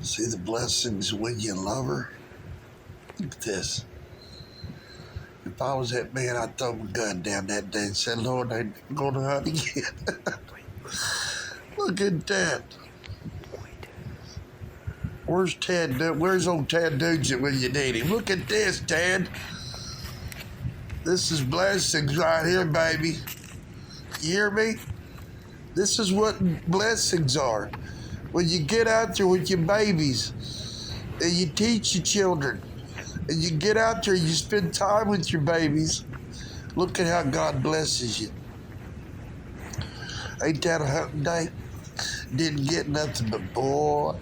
See the blessings when you love her? Look at this. If I was that man, I'd throw my gun down that day and say, Lord, I'm going to hunt again. Look at that. Where's Ted? Where's old Ted Nugent when you need him? Look at this, Ted. This is blessings right here, baby. You hear me? This is what blessings are. When you get out there with your babies and you teach your children and you get out there and you spend time with your babies, look at how God blesses you. Ain't that a hunting day? Didn't get nothing but boy.